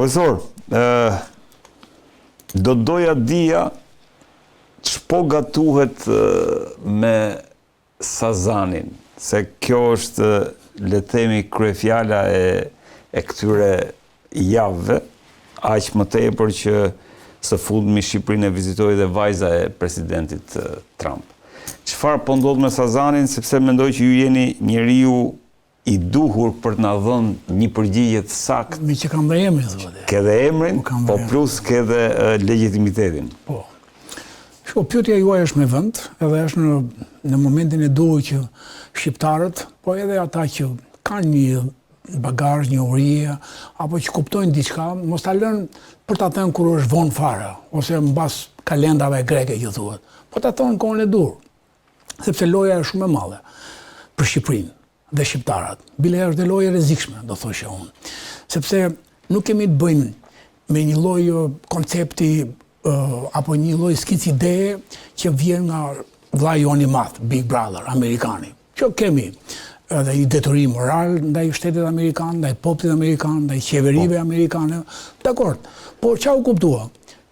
Profesor, do doja dija ç'po gatuhet me Sazanin, se kjo është, le të themi, kryefjala e këtyre javëve, aq më tepër që së fundmi Shqipërinë e vizitoi dhe vajza e presidentit Trump. Çfarë po ndodh me Sazanin, sepse mendoj që ju jeni njeriu i duhur për të na dhënë një përgjigje të saktë. Me që kam dhe emrin, thotë. Ke dhe emrin, po plus ke dhe legitimitetin. Po. Shko, pyetja juaj është me vend, edhe është në momentin e duhur që shqiptarët, po edhe ata që kanë një bagazh, një urije, apo që kuptojnë diçka, mos ta lënë për ta thënë kur është vonë fare, ose mbas kalendave greke që thuhet. Po ta thonë kohën e dur. Sepse loja është shumë e madhe për Shqipërinë dhe shqiptarat. Bile është dhe lojë e rrezikshme, do thoshe unë. Sepse nuk kemi të bëjmë me një lloj koncepti apo një lloj skic ideje që vjen nga vllai jon i madh, Big Brother, amerikani. Që kemi edhe një detyrim moral ndaj shtetit amerikan, ndaj popullit amerikan, ndaj qeverive amerikane. Dakor. Por çau kuptua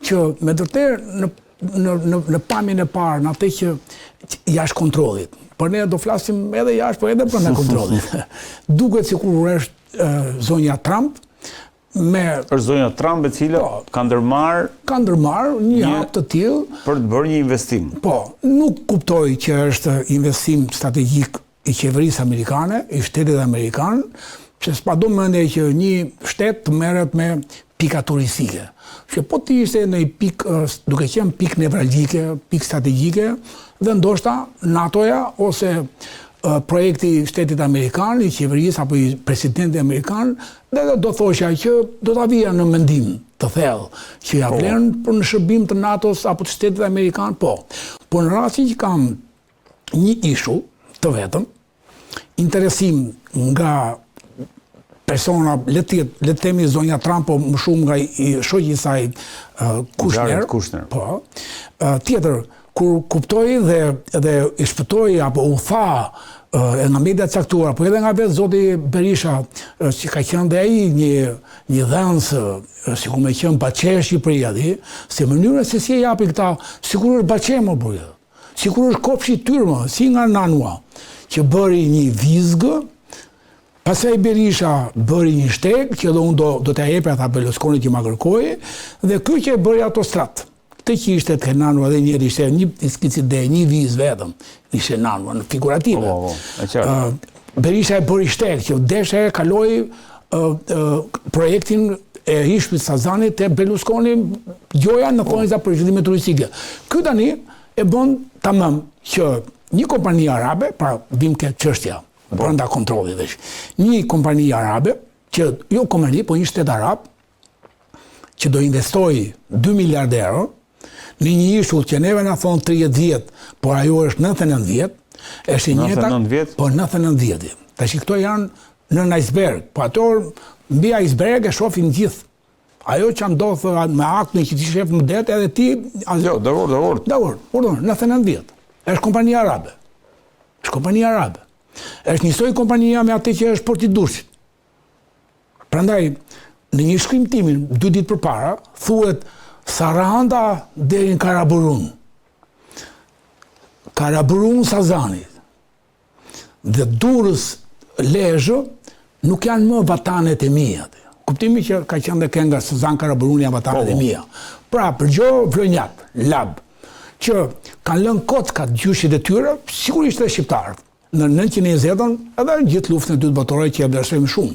që me vërtet në pamjen e parë, në atë që jashtë kontrollit. Por ne do flasim edhe jashtë, por edhe brenda kontrollit. Duket sikur është zonja Trump me është zonja Trump e cila ka ndërmarr një hap të tillë për të bërë një investim. Po, nuk kuptoj që është investim strategjik i qeverisë amerikane, i shtetit amerikan, që s'pa do mendje që një shtet të merret me pika turistike. Që po të ishte në pikë, duke qenë pikë nevralgjike, pikë strategjike, dhe ndoshta NATO-ja ose projekti i shtetit amerikan, i qeverisë apo i presidentit amerikan, dhe do thosha që do ta vija në mendim të thellë që ja vlen për në shërbim të NATO-s apo të shtetit amerikan, po. Por në rastin që kam një ishull të vetëm, interesim nga persona, le të themi zonja Trump, po më shumë nga shoqi i saj Kushner. Po. Tjetër, kur kuptoi dhe i shpëtoi apo u tha nga media caktuara, po edhe nga vetë zoti Berisha, që ka qenë dhe ai një dhënës, sikur me qenë Baçe Shqipëria, se mënyra se si e japi këta, sikur është Baçe më burrë. Sikur është kopshi tyrmë, si nga Nanua, që bëri një vizgë. Pastaj Berisha bëri një shteg, që edhe unë do t'ja jepja ata Berlusconi që ma kërkoi, dhe ky që e bëri autostradë. Këtë që ishte të Nanua dhe njëri ishte një skicide, një vizë vetëm, ishte Nanua, në figurative. Berisha e bëri shteg, që deshe e kaloi projektin e ishpit Sazanit te Berlusconi, gjoja në thonjza për zhvillime turistike. Ky tani e bën tamam që një kompani arabe, pra vim ke çështja brenda kontrollit veç. Një kompani arabe, që jo kompani, po një shtet arab, që do investoi 2 miliardë euro në një ishull që neve na thon 30 vjet, por ajo është 99 vjet, është 99 vjet? Po 99 vjet. Tash këto janë në iceberg, po ato mbi iceberg e shohin gjithë. Ajo që ndodh me aktin që ti shef më det, edhe ti... Jo, dakor. 99 vjet. Është kompani arabe. Është njësoj kompania me atë që është Porti Durrësit. Prandaj, në një shkrim timin, 2 ditë përpara, thuhet Saranda deri në Karaburun. Karaburun Sazanit. Dhe Durrës Lezhë nuk janë më vatanet e mia. Kuptimi që ka qenë dhe kenga Sazan Karaburun janë vatanet e mia. Pra, përgjo Vlonjat, Lab, që kanë lënë kockat gjyshit e tyre, sigurisht dhe shqiptarët. Në 1920-ën, edhe në gjithë luftën e dytë botërore që e vlerësojmë shumë.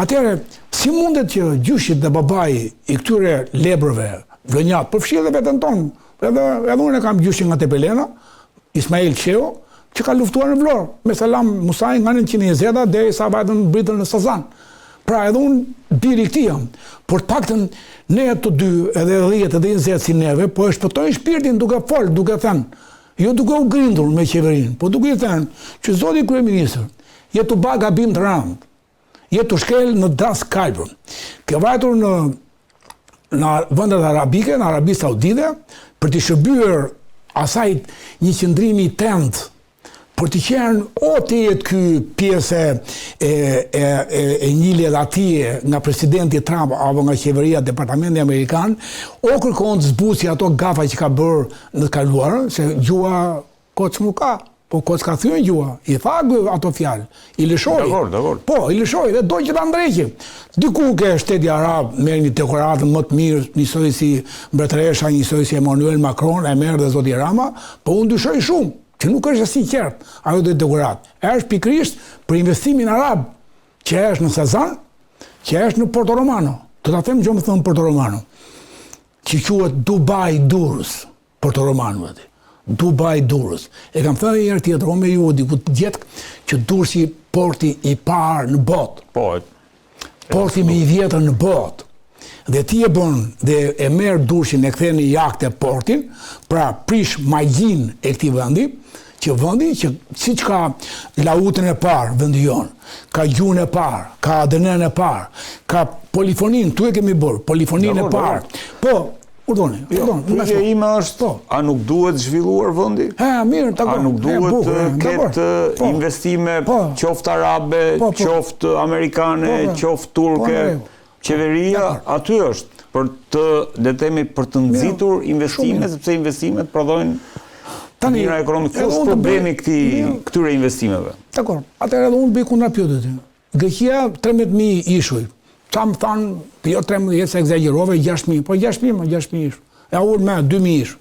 Atëherë, si mundet që gjyshit dhe babai i këtyre lebrëve, Vlonjat, përfshirë dhe vetën tonë, edhe unë e kam gjyshin nga Tepelena, Ismail Qeo, që ka luftuar në Vlorë, me Salam Musaj nga 1920-a deri sa vajtën britën në Sazan. Pra edhe unë biri këti jam, por të paktën ne të dy, edhe 10 edhe 20 si neve, po e shpëtojnë shpirtin duke folë, duke thënë, jo duke u grindur me qeverinë, po duke i thënë që zoti kryeministër, jetu ba gabim të rëndë, jetu shkel në das kalbër. Ke vajtur në vendet arabike, në Arabi Saudite, për të shërbyer asaj një qëndrimi tent për të qenë o të jetë ky pjesë e një ledhatije nga presidenti Trump apo nga qeveria departamenti Amerikan, o kërkon të zbusi ato gafa që ka bërë në të kaluar, se gjua kocë nuk ka. Po kocë ka thyen gjua, i tha ato fjalë, i lëshoi. Dakor. Po, i lëshoi dhe do që ta ndreqi. Diku ke shteti arab merr një dekoratë më të mirë, njësoj si mbretëresha, njësoj si Emmanuel Macron, e merr dhe zoti Rama, po unë dyshoj shumë, që nuk është asi qartë ajo dhe dekoratë. Është pikërisht për investimin arab, që është në Sazan, që është në Porto Romano. Do ta them gjë më thon Porto Romano, që quhet Dubai Durrës, Porto Romano aty. Dubai Durrës. E kam thënë një herë tjetër, me ju diku të gjetë që Durrësi porti i parë në botë. Po. Porti më i vjetër në botë. Dhe ti e bën dhe e merr Durrësin e kthen në jahtë portin, pra prish magjin e këtij vendi, që vendi që siç ka lautën e parë vendi jon, ka gjuhën e parë, ka ADN-n e parë, ka polifoninë, tu e kemi bërë, polifoninë e parë. Po, Pyetja ime është, a nuk duhet zhvilluar vendi? Mirë, a nuk duhet ketë investime qoftë arabe, qoftë amerikane, qoftë turke, qeveria aty është për të, le të themi, për të nxitur investime, sepse investimet prodhojnë mira ekonomike. Ku është problemi këtyre investimeve? Dakor, atëherë edhe unë bëj kundra pyetjes. Greqia 13.000 ishuj. Ta më thanë, jo 13 se egzagerove, 6.000, po 6.000 ishuj. E unë me 2.000 ishuj.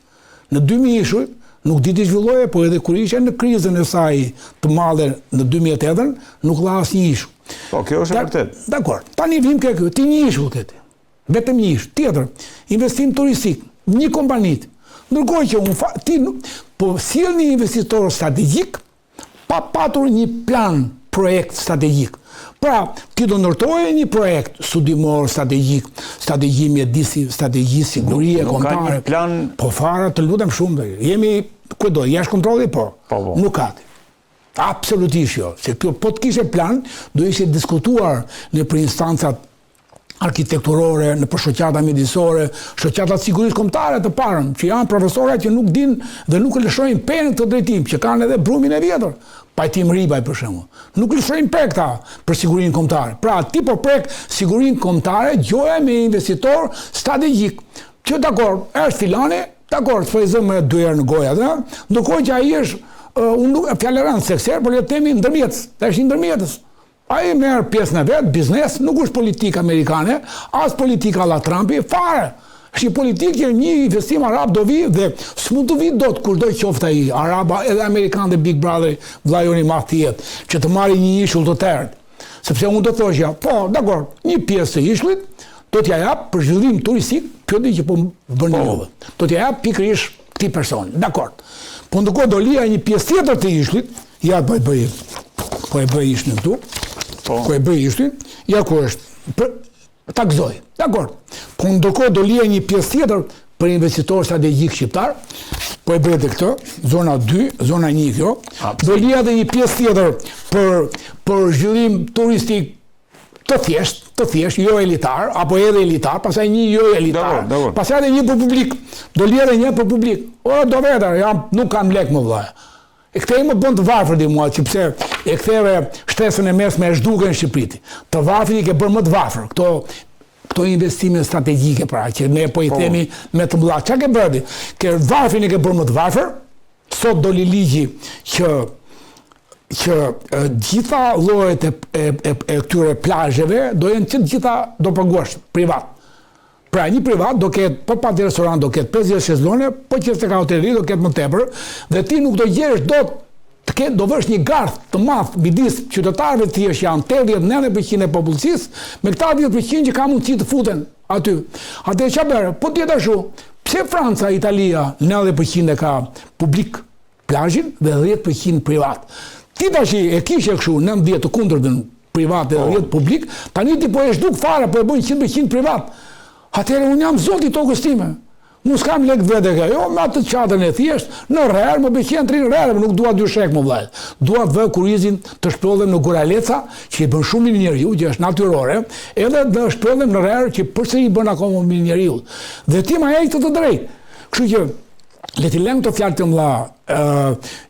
Në 2.000 ishuj, nuk diti zhvilloje, po edhe kur ishe në krizën e saj të madhe në 2008, nuk la asnjë ishuj. Po, kjo është e vërtet. Dakor, tani vim ke kjo, ti një ishuj këti. Vetëm një ishuj. Tjetër, investim turistik, një kompanit. Ndërkohë që ti po sjell një investitor strategjik, pa patur një plan, projekt strategjik. Pra, ti do ndërtoje një projekt studimor strategjik, strategji mjedisi, strategji sigurie, kombëtare. Nuk ka një plan. Po fara, të lutem shumë. Jemi kudo, jashtë kontrolli, po. Nuk ka. Absolutisht jo. Se kjo po të kishe plan, do ishte diskutuar në për instancat arkitekturore, në për shoqata mjedisore, shoqatat sigurisë kombëtare të parën, që janë profesorë që nuk din dhe nuk lëshojnë penë këtë drejtim, që kanë edhe brumin e vjetër. Pajtim Ribaj për shembull. Nuk lëshojnë pek ta për sigurinë kombëtare. Pra, ti po prek sigurinë kombëtare, gjoja me investitor strategjik. Që dakor, është filani, dakor, s'po i zëm me dy herë në gojë atë, ndërkohë që ai është unë fjalëran sekser, por le të themi ndërmjetës, tash i ndërmjetës. Ai merr pjesën e vet, biznes, nuk është politika amerikane, as politika la Trumpi, fare. Është një politikë që një investim arab do vi dhe s'mund të vi dot kurdo qoftë ai, araba edhe amerikan dhe Big Brother, vllajoni madh tjetër, që të marrë një ishull të tërë. Sepse unë do thoshja, po, dakor, një pjesë të ishullit do t'ja jap për zhvillim turistik, pyetje që po bën juve. Do t'ja jap pikërisht këtij personi, dakor. Po ndërkohë do lija një pjesë tjetër të ishullit, ja po e bëj ishin këtu. Po e bëj ishtin, ja ku është, ta gëzoj, dakor. Po ndërkohë do lija një pjesë tjetër për investitor strategjik shqiptar, po e bëj edhe këtë, zona 2, zona 1 kjo, do lija edhe një pjesë tjetër për zhvillim turistik të thjesht, jo elitar, apo edhe elitar, pastaj një jo elitar, pastaj edhe një për publik, do lija edhe një për publik. O, do vetër, nuk kam lek më vllaja. E këtej më bën të varfër di mua, që pse e ktheve shtresën e mesme e zhduke në Shqipëri. Të varfër i ke bërë më të varfër. Këto investime strategjike, pra, që ne po i themi me të mëdha. Çka ke bërë? Ke varfrin e ke bërë më të varfër. Sot doli ligji që gjitha llojet e këtyre plazheve do jenë të gjitha do paguash privat. Pra, një privat do ketë, po pati restorant do ketë 50 shezlone, po që se ka hotelri do ketë më tepër, dhe ti nuk do gjesh do vësh një garth të madh midis qytetarëve të thjesht janë 80-90% e popullsisë, me këta 10% që ka mundësi të futen aty. Atë çfarë bëre? Po tjetër ashtu. Pse Franca, Italia 90% e ka publik plazhin dhe 10% privat. Ti tash e kishe kështu 90 të kundërtën privat dhe 10 publik, tani ti po e zhduk fare, po e bën 100% privat. Atëherë unë jam zoti tokës time. Unë s'kam lek vete ka. Jo, me atë çadrën e thjesht, në rrerë, më bëjnë 3 rrerë, nuk dua 2 shek më vllaj. Dua të vë kurizin të shpëllem në Guraleca, që i bën shumë mirë njeriu, që është natyrore, edhe të shpëllem në rrerë që përsëri bën akoma mirë njeriu. Dhe ti ma e të drejtë. Kështu që Le t'i lëmë të fjalë të mëdha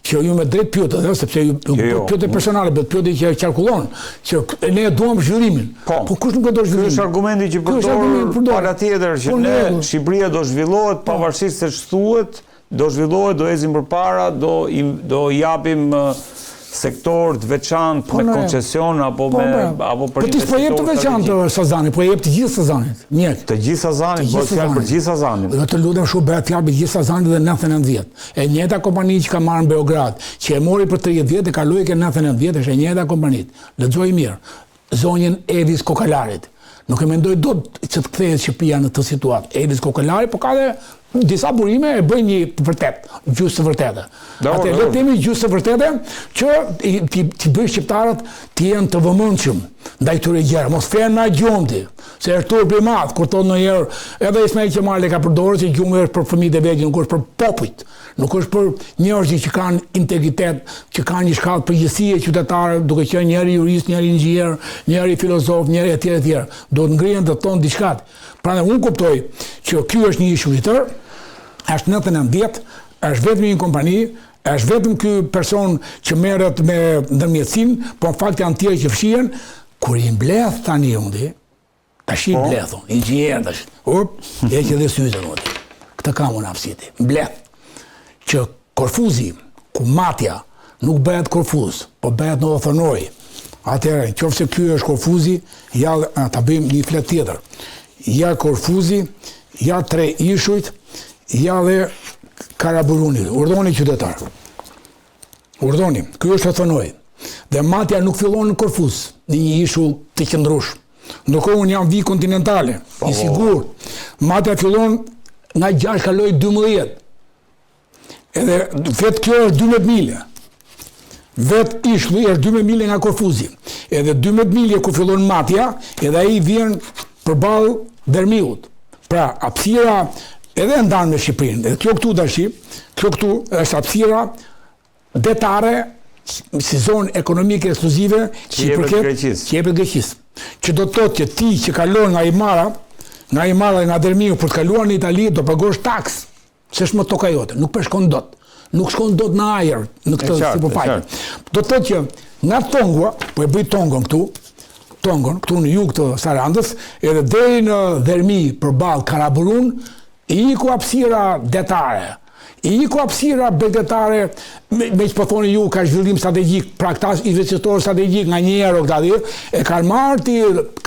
që ju me drejt pyetët, sepse ju pyetje personale, bet pyetje që qarkullon, që ne duam zhvillimin. Po kush nuk e do zhvillimin? Ky është argumenti që përdor para tjetër që ne Shqipëria do zhvillohet pavarësisht se ç'thuhet, do zhvillohet, do ecim përpara, do japim sektor të veçantë me koncesion apo për investitorë. Po ti s'po jep të veçantë Sazanit, po jep të gjithë Sazanit. Mjet. Të gjithë Sazanit, bëhet fjalë për gjithë Sazanin. Do të lutem shumë bëhet fjalë për gjithë Sazanit dhe 99 vjet. E njëjta kompani që ka marrë në Beograd, që e mori për 30 vjet e kaloi ke 99 vjet, është e njëjta kompani. Lexoj mirë. Zonjën Edis Kokalarit. Nuk e mendoj dot që të kthehet Shqipëria në këtë situatë. Edis Kokalari, po ka dhe disa burime e bëjnë një të vërtet, gjysmë të vërtetë. Atë le të themi gjysmë të vërtetë që ti bëj shqiptarët të jenë të vëmendshëm ndaj këtyre gjërave, mos fen me gjumti, se është turp i madh kur thonë ndonjëherë, edhe Ismail Qemali ka përdorur se gjumi është për fëmijët e vegjël, nuk është për popujt, nuk është për njerëzit që kanë integritet, që kanë një shkallë përgjegjësie qytetare, duke qenë njëri jurist, njëri inxhinier, njëri filozof, njëri etj. Do të ngrihen të thonë diçka. Prandaj unë kuptoj që ky është një ishu i tërë, është 99 vjet, është vetëm një kompani, është vetëm ky person që merret me ndërmjetësinë, po në fakt janë tjerë që fshihen, kur i mbledh tani undi, tash i mbledh, inxhinier tash. E që dhe syze undi. Këtë kam unë aftësi. Mbledh që Korfuzi, ku matja nuk bëhet Korfuz, po bëhet në Othonoi. Atëherë, nëse ky është Korfuzi, ja ta bëjmë një flet tjetër. Ja Korfuzi, ja 3 ishujt, ja dhe Karaburuni, urdhoni qytetar. Urdhoni, ky është Othonoi. Dhe matja nuk fillon në Korfuz, në një ishull të qëndrush. Ndërkohë unë jam vi kontinentale, i sigurt. Matja fillon nga 6 kaloi 12. Edhe vetë kjo është 12 milje. Vetë ishulli është 12 milje nga Korfuzi. Edhe 12 milje ku fillon matja, edhe ai vjen përballë Dermiut. Pra, hapësira edhe ndanë me Shqipërinë. Dhe kjo këtu tash, kjo këtu është hapësira detare si zonë ekonomike ekskluzive që jepet Greqisë. Që do të thotë që ti që kalon nga Imara dhe nga Dermiu për të kaluar në Itali do pagosh taks. S'është më toka jote, nuk shkon dot. Nuk shkon dot në ajër në këtë sipërfaqe. Do të thotë që nga Tongua, po e bëj Tongon, këtu në jug të Sarandës, edhe deri në Dermi përballë Karaburun, iku hapësira detare. Iku hapësira betetare, me që po thoni ju ka zhvillim strategjik, pra këta investitor strategjik nga një euro këta dhe, e kanë marrë ti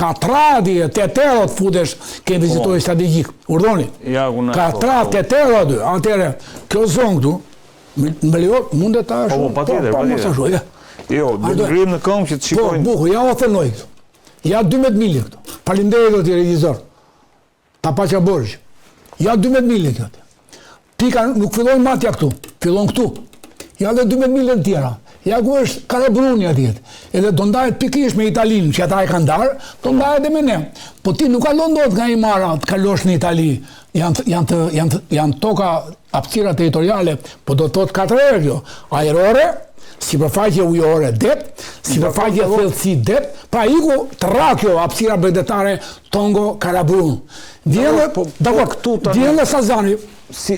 4 8 euro të futesh ke investitori strategjik. Urdhoni. 4 8 euro aty. Atëherë, kjo zonë këtu, më lejo, mundet ta është. Po, patjetër. Jo, do të ngrim në këmbë që të shikojnë. Po, bukur, ja Othonoi këtu. Ja 12 milje këtu. Faleminderit do t'i regjizor. Ta paqa borxh. Ja 12 milje këtu. Pika nuk fillon matja këtu, fillon këtu. Ja dhe 12 milje të tjera. Ja ku është Karaburuni atjet. Edhe do ndahet pikërisht me Italinë, që ata e kanë darë, do ndahet edhe me ne. Po ti nuk kalon dot nga Imara të kalosh në Itali. Janë toka hapësira territoriale, po do të thotë 4 herë kjo. Ajrore, sipërfaqe ujore det, sipërfaqe thellësi det, pra iku të rakjo hapësira betetare Tongo Karaburun. Vjen Sazani. Si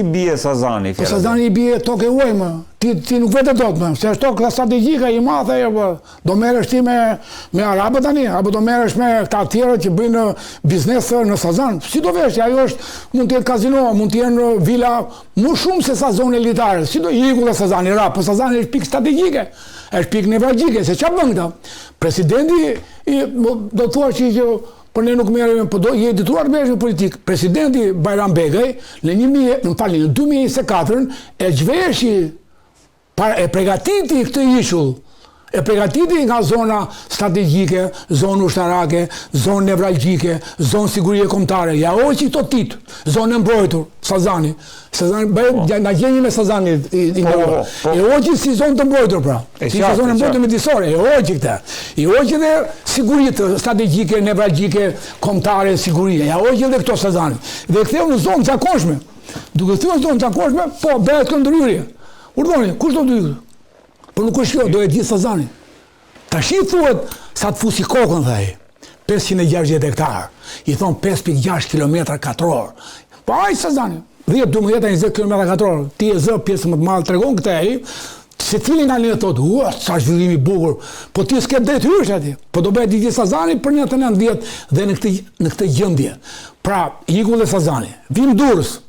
bie Sazani? Po Sazani i bie tokë uaj më. Ti nuk vete dot më, se është tokë strategjike i madhe, do merresh ti me arabët tani, apo do merresh me këta të tjerë që bëjnë biznes në Sazan. Si do vesh, ajo është, mund të jetë kazino, mund të jenë vila më shumë se sa zonë elitare. Si do iku dhe Sazani rap, po Sazani është pikë strategjike, është pikë nevralgjike, se çfarë bën këta? Presidenti do të thuash që por ne nuk merrem, po do jetë detyruar të merresh me politikë. Presidenti Bajram Begaj në 2024 e zhveshi e përgatiti këtë ishull, e përgatiti nga zona strategjike, zonë ushtarake, zonë nevralgjike, zonë sigurie kombëtare. Ja hoqi këto tit, zonë mbrojtur, Sazani. Na gjeni me Sazani e hoqi si zonë të mbrojtur pra. Si zonë mbrojtur mjedisore, e hoqi këtë. I hoqi dhe siguritë strategjike, nevralgjike, kombëtare, sigurie. Ja hoqi edhe këto Sazani. Dhe ktheu në zonë të zakonshme. Duke thënë zonë të zakonshme, po bëhet këndryrje. Urdhoni, kush do të dytë? Po nuk është kjo, do e gjithë Sazani. Tash i thuhet sa të fusi kokën dhe ai. 560 hektarë. I thon 5.6 km katror. Po ai Sazani. 10, 12, 20 km/h, ti e zë pjesë më të madhe, tregon këtë ai, se cili nga një thotë, sa zhvillimi bukur, po ti s'ke detyrë aty. Po do bëhet Didi Sazani për një të 90 dhe në këtë gjendje. Pra, iku dhe Sazani, vim Durrës.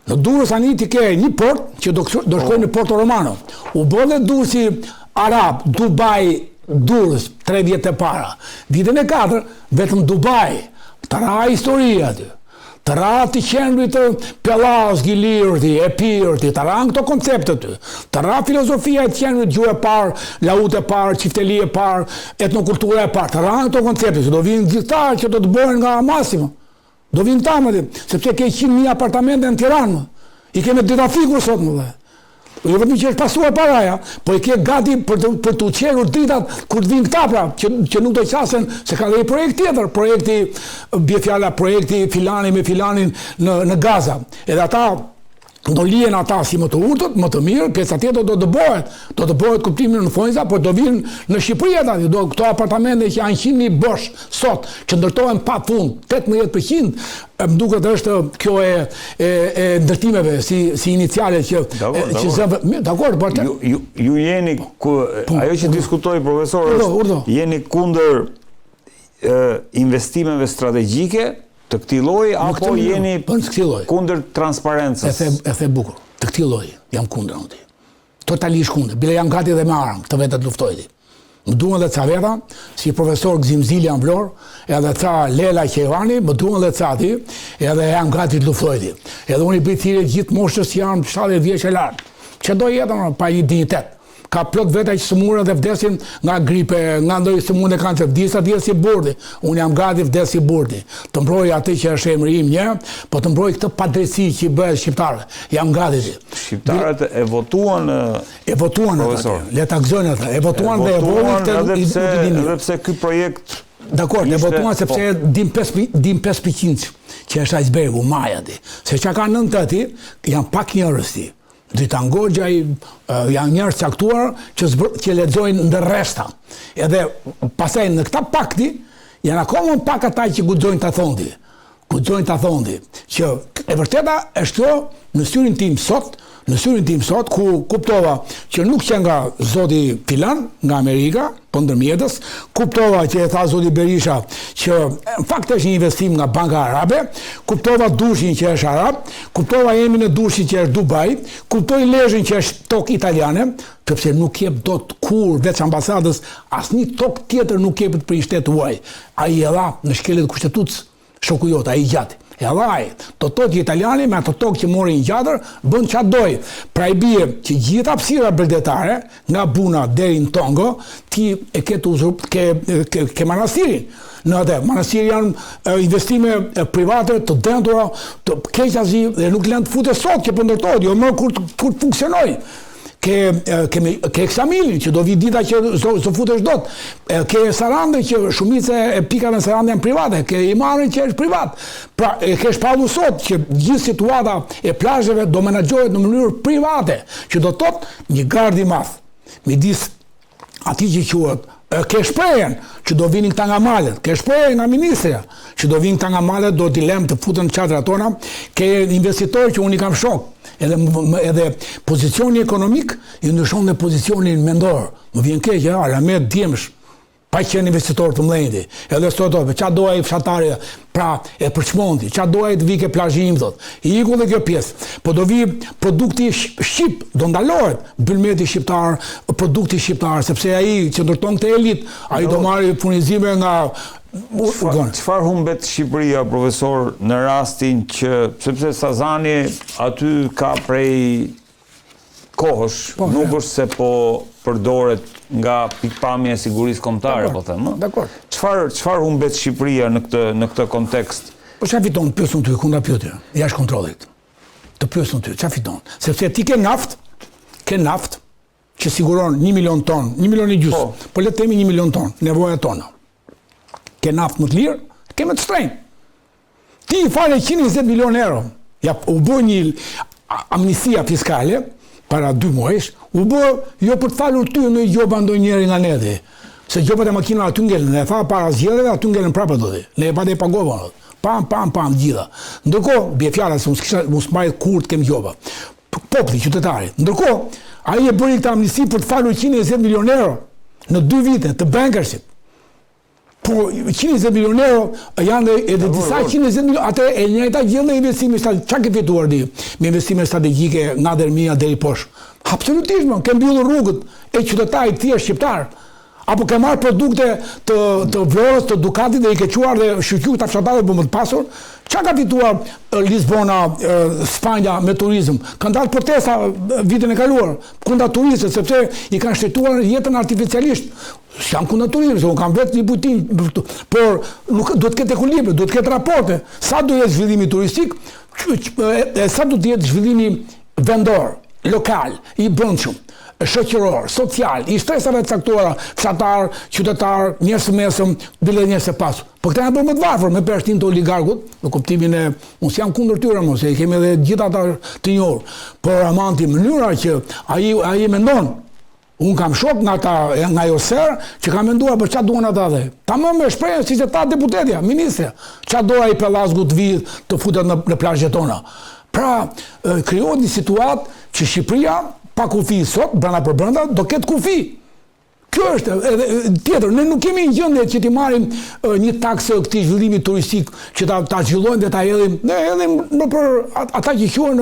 Në Durrës ani ti ke një port që do shkojnë në Porto Romano. U bë Durrësi arab, Dubai, Durrës 3 vjet e para. Vitën e 4 vetëm Dubai. Të ra historia aty. Të ra të qendrit të Pellaos, Gilirti, Epirti, të ra në këto koncepte ty. Të ra filozofia e të qendrit gjuhë e parë, laut e parë, qifteli e parë, etnokultura e parë. Të ra në këto koncepte, që do vinë gjithtarë që do të bëhen nga Massimo. Do vinë ta më dhe, sepse ke 100.000 apartamente në Tiranë. I keme dritafikur sot më dhe. Jo vetëm që është pasuar paraja, po i ke gati për të uqerur dritat kur të vinë këta pra, që nuk do qasen, se ka dhe i projekt tjetër, projekti, bje fjala, projekti filani me filanin në Gaza. Edhe ata, do lihen ata si më të urtët, më të mirë, pjesa tjetër do të bëhet kuptimin në Fonjza, por do vinë në Shqipëri ata, këto apartamente që janë 100.000 bosh sot, që ndërtohen pa fund, 18%, më duket është kjo e ndërtimeve si iniciale që dakor, por ju jeni ajo që diskutoi profesor është jeni kundër investimeve strategjike të këtij lloji apo jeni kundër transparencës? E the bukur. Të këtij lloji jam kundër unë. Totalisht kundër. Bile jam gati dhe me armë, këtë vetë të luftoj ti. Më duan dhe ca veta, si profesor Gzim Zili janë Vlorë, edhe ca Lela Qevani, më duan dhe ca ti, edhe jam gati të luftoj ti. Edhe unë i bëj thirrje gjithë moshës që janë 70 vjeç e lartë. Që do jetën pa një dinjitet. Ka plot veta që sëmurën dhe vdesin nga gripe, nga ndonjë sëmurë e kancer, disa vdes si burdi. Unë jam gati vdes si burdi. Të mbroj atë që është emri im një, po të mbroj këtë padrejtësi që i bëhet shqiptarëve. Jam gati ti. Shqiptarët e votuan atë. Le ta gëzojnë atë. E votuan dhe e volën edhe pse ky projekt dakor, e votuan sepse dim 5% që është icebergu, maja ti. Se çka ka nën ti, janë pak njerëz ti. Dritan Goxha janë njerëz caktuar që lexojnë ndër rreshta. Edhe pastaj në këta pakti janë akoma pak ata që guxojnë ta thonë. Guxojnë ta thonë që e vërteta është kjo në syrin tim sot ku kuptova që nuk që nga zoti Filan nga Amerika, po ndërmjetës, kuptova që e tha zoti Berisha që në fakt është një investim nga Banka Arabe, kuptova Dushin që është arab, kuptova emin e Dushin që është Dubai, kuptoj Lezhin që është tokë italiane, sepse nuk jep dot kur veç ambasadës, asnjë tokë tjetër nuk jepet për një shtet huaj. Ai e dha në shkeljet kushtetutës shoku jot, ai gjatë. E dhaj, të tokë italiani me ato tokë që morin gjatër, bën qatë doj. Pra i bie që gjitha hapësira bregdetare, nga Buna deri në Tongo, ti e ke manastirin. Në atë, manastiri janë investime private të dendura, të keqazi dhe nuk lënë të fute sot që pëndërtojt, jo më kur të funksionoj. Ke Eksamilin që do vi dita që zë futesh dot, ke Sarandë që shumica e pikave në Sarandë janë private, ke Imarin që është privat. Pra, ke shpallu sot që gjithë situata e plazheve do menaxhohet në mënyrë private, që do tot një gard i madh midis atij që quhet ke shprehen që do vinin këta nga malet, ke shprehen nga ministrja që do vinin këta nga malet, do t'i lem të futen në çadrat tona, ke investitorë që unë i kam shok, edhe pozicioni ekonomik i ndryshon dhe pozicionin mendor. Më vjen keq, Alamet Djemsh, pa qenë investitor të mdhenjti, edhe sotove, qa doa i fshatarja, pra e përçmonti, qa doa i të vike plazhim, thot, i iku dhe kjo pjesë, po do vi produkti shqip, do ndalohet, bylmeti shqiptar, produkti shqiptar, sepse ai që ndërton këtë elit, ai do marri furnizime nga Çfarë humbet Shqipëria, profesor, në rastin që, sepse Sazani aty ka prej kohësh, nuk është se po përdoret nga pikpamja e sigurisë kombëtare, po them. Dakor. Çfarë humbet Shqipëria në këtë kontekst? Po çfarë fiton pyesun ty kundra pyetje, jashtë kontrollit. Të pyesun ty, çfarë fiton? Sepse ti ke naft që siguron 1 milion ton, 1 milion e gjysmë. Po le të themi 1 milion ton, nevojat tona. Ke naft më të lirë, ke më të shtrenjtë. Ti i fale 120 milion euro, ja u bë një amnistia fiskale para 2 muajsh, u bë jo për të falur ty në gjoba ndonjëri nga neti. Se gjobat e makinave aty ngelen, e tha para zgjedhjeve aty ngelen prapë do ti. Ne e patë pagova. pam, gjitha. Ndërkohë, bje fjala se mos mbajt kur të kem gjova. Populli, qytetari. Ndërkohë, ai e bëri këtë amnisti për të falur 120 milion euro në 2 vite të bankersit. Po 120 milion euro janë edhe disa 120 milion, atë e njëjta gjë me investime strategjike. Çka ke fituar ti me investime strategjike nga Dermia deri poshtë? Absolutisht, ke mbyllur rrugët e qytetarit thjesht shqiptar. Apo ke marrë produkte të Vlorës, të Dukatit dhe i ke quar dhe shqyrqyr të fshatarëve për më të pasur. Qa ka fituar Lisbona, Spanja me turizm? Kanë dalë protesta vitin e kaluar kundra turistët, sepse i kanë shtetuar jetën artificialisht. Jam kundra turizmit, se unë kam vetë një bujtim, por duhet të ketë ekuilibër, duhet të ketë raporte. Sa do jetë zhvillimi turistik, sa do të jetë zhvillimi vendor, lokal, i brendshëm, shoqëror, social, i stresave të caktuara, fshatar, qytetar, njerëz të mesëm, bile njerëz të pasur. Po këta janë bërë më të varfër me përshtin të oligarkut, në kuptimin e mos jam kundër tyre mos, e kemi edhe gjithë ata të njohur. Por amanti mënyra që ai mendon. Unë kam shok nga Joser që kam menduar për çfarë duan ata dhe. Tamam me shprehje siç e tha deputetja, ministre. Çfarë do ai Pellazgu të vijë të futet në plazhet tona. Pra, krijohet një situatë që Shqipëria pa kufi sot, brenda për brenda, do ketë kufi. Kjo është edhe tjetër, ne nuk kemi një gjendje që t'i marrim një taksë këtij zhvillimi turistik që ta zhvillojmë dhe ta hedhim, ne hedhim në për ata që quhen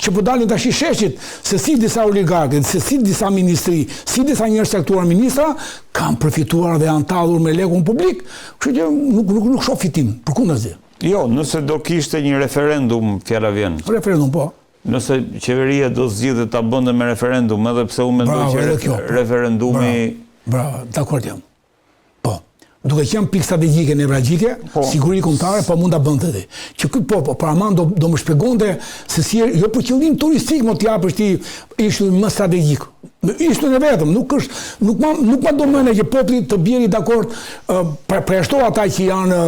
që po dalin tash i sheshit, se si disa oligarkë, se si disa ministri, si disa njerëz caktuar ministra kanë përfituar dhe janë tallur me lekun publik, kështu që nuk shoh fitim, përkundazi. Jo, nëse do kishte një referendum, fjala vjen. Referendum po. Nëse qeveria do zgjidhte ta bënte me referendum, edhe pse unë mendoj që referendumi... Bravo, dakord jam. Po, duke qenë pikë strategjike nevralgjike, siguri kombëtare, po mund ta bënte ti. Që ky por aman do më shpjegonte se si jo për qëllim turistik më të japësh ti ishullin më strategjik. Ishullin e vetëm, nuk ma do mëne që populli të bjeri dakord përshto ata që janë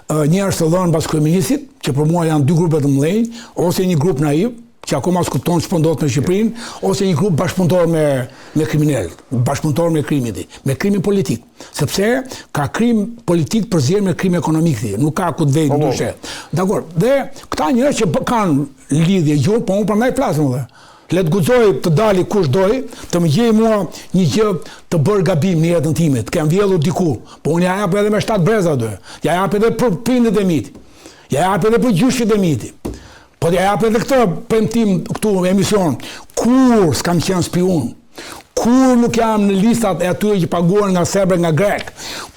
njerëz të dhënë pas kryeministit, që për mua janë 2 grupe të mëdhenj, ose një grup naiv, që akoma s'kupton ç'po ndodh në Shqipërinë, ose një grup bashkëpunëtor me kriminalët, bashkëpunëtor me krimin politik. Sepse ka krim politik përzier me krim ekonomik, nuk ka ku të vejnë ndryshe. Dakor, dhe këta njerëz që kanë lidhje gjuhë, po unë prandaj flas më. Le të guxoj të dali kush doj, të më gjej mua një gjë të bërë gabim në jetën time, të kem vjedhur diku, po unë ja jap edhe me 7 breza aty. Ja jap edhe për prindët e mit. Ja jap edhe për gjyshit e mit. Po ja jap edhe këtë premtim këtu në emision. Kur s'kam qenë spion. Kur nuk jam në listat e atyre që paguan nga serbe nga grek.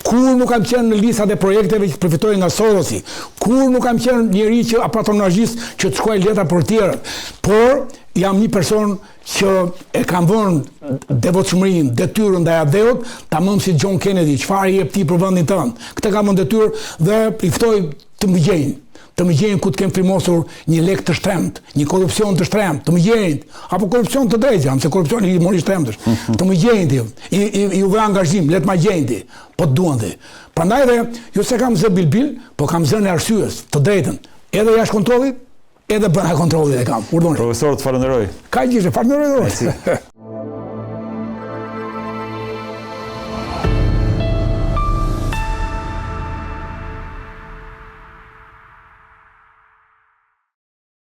Kur nuk kam qenë në listat e projekteve që përfitojnë nga Sorosi. Kur nuk kam qenë njëri që patronazhist që të shkruaj letra për tjerët. Por jam një person që e kam vënë devotshmërinë, detyrën ndaj adeut, tamam si John Kennedy, çfarë jep ti për vendin tënd. Këtë kam vënë detyrë dhe i ftoj të më gjejnë. Të më gjejnë ku të kem frimosur një lek të shtremt, një korupcion të shtremt, të më gjejnë, apo korupcion të drejtë, se korupcioni i mori shtremt është, të më gjejnë ti, i u vë angazhim, le të më gjejnë ti, po të duan ti. Prandaj dhe, jo se kam zë bilbil, po kam zënë e arsyes, të drejtën, edhe jashtë kontrollit, edhe brenda kontrollit e kam. Profesor, të falenderoj. Ka gjë, falenderoj.